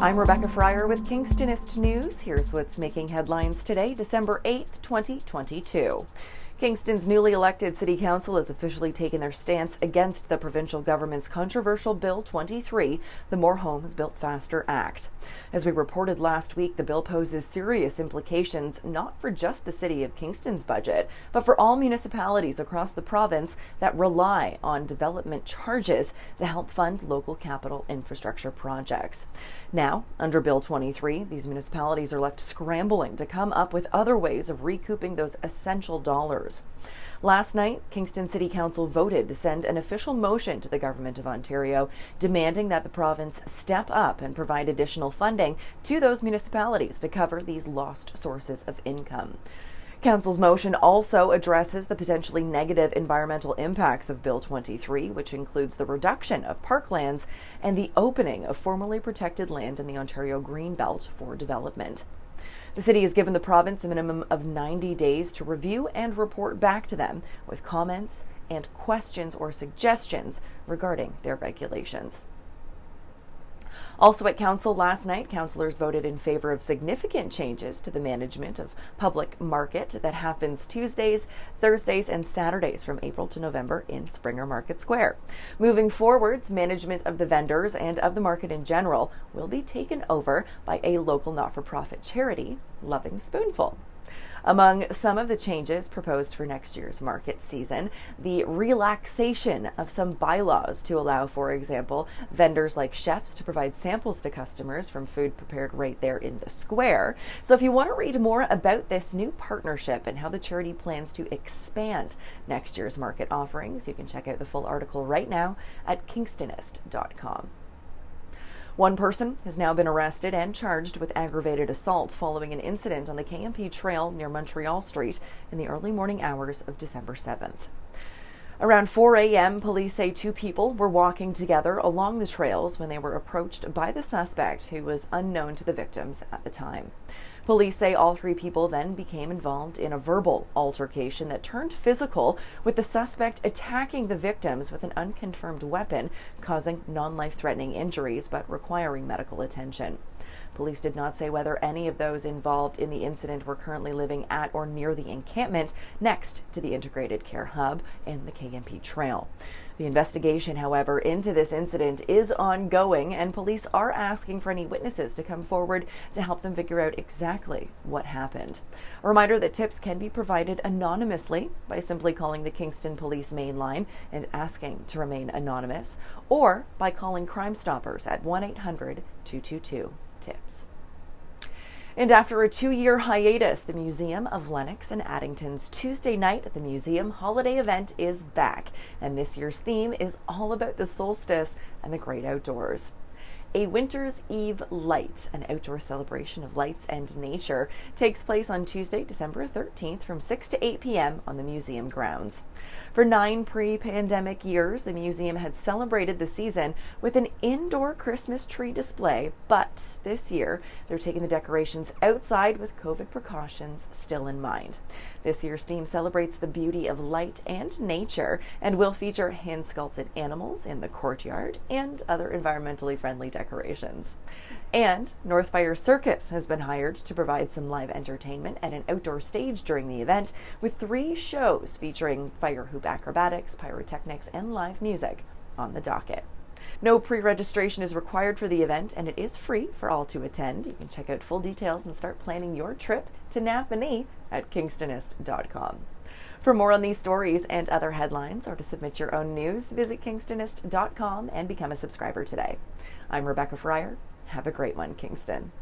I'm Rebecca Fryer with Kingstonist News. Here's what's making headlines today, December 8th, 2022. Kingston's newly elected City Council has officially taken their stance against the provincial government's controversial Bill 23, the More Homes Built Faster Act. As we reported last week, the bill poses serious implications not for just the City of Kingston's budget, but for all municipalities across the province that rely on development charges to help fund local capital infrastructure projects. Now, under Bill 23, these municipalities are left scrambling to come up with other ways of recouping those essential dollars. Last night, Kingston City Council voted to send an official motion to the Government of Ontario demanding that the province step up and provide additional funding to those municipalities to cover these lost sources of income. Council's motion also addresses the potentially negative environmental impacts of Bill 23, which includes the reduction of parklands and the opening of formerly protected land in the Ontario Greenbelt for development. The city has given the province a minimum of 90 days to review and report back to them with comments and questions or suggestions regarding their regulations. Also at Council last night, councillors voted in favor of significant changes to the management of public market that happens Tuesdays, Thursdays, and Saturdays from April to November in Springer Market Square. Moving forwards, management of the vendors and of the market in general will be taken over by a local not-for-profit charity, Loving Spoonful. Among some of the changes proposed for next year's market season, the relaxation of some bylaws to allow, for example, vendors like chefs to provide samples to customers from food prepared right there in the square. So if you want to read more about this new partnership and how the charity plans to expand next year's market offerings, you can check out the full article right now at kingstonist.com. One person has now been arrested and charged with aggravated assault following an incident on the KMP Trail near Montreal Street in the early morning hours of December 7th. Around 4 a.m., police say two people were walking together along the trails when they were approached by the suspect, who was unknown to the victims at the time. Police say all three people then became involved in a verbal altercation that turned physical, with the suspect attacking the victims with an unconfirmed weapon, causing non-life-threatening injuries but requiring medical attention. Police did not say whether any of those involved in the incident were currently living at or near the encampment next to the Integrated Care Hub and the KMP Trail. The investigation, however, into this incident is ongoing, and police are asking for any witnesses to come forward to help them figure out exactly what happened. A reminder that tips can be provided anonymously by simply calling the Kingston Police main line and asking to remain anonymous, or by calling Crime Stoppers at 1-800-222-TIPS. And after a 2-year hiatus, the Museum of Lennox and Addington's Tuesday Night at the Museum holiday event is back, and this year's theme is all about the solstice and the great outdoors. A Winter's Eve Light, an outdoor celebration of lights and nature, takes place on Tuesday, December 13th from 6 to 8 p.m. on the museum grounds. For 9 pre-pandemic years, the museum had celebrated the season with an indoor Christmas tree display, but this year they're taking the decorations outside with COVID precautions still in mind. This year's theme celebrates the beauty of light and nature and will feature hand-sculpted animals in the courtyard and other environmentally friendly decorations. And Northfire Circus has been hired to provide some live entertainment at an outdoor stage during the event, with 3 shows featuring fire hoop acrobatics, pyrotechnics, and live music on the docket. No pre-registration is required for the event, and it is free for all to attend. You can check out full details and start planning your trip to Napanee at kingstonist.com. For more on these stories and other headlines, or to submit your own news, visit kingstonist.com and become a subscriber today. I'm Rebecca Fryer. Have a great one, Kingston.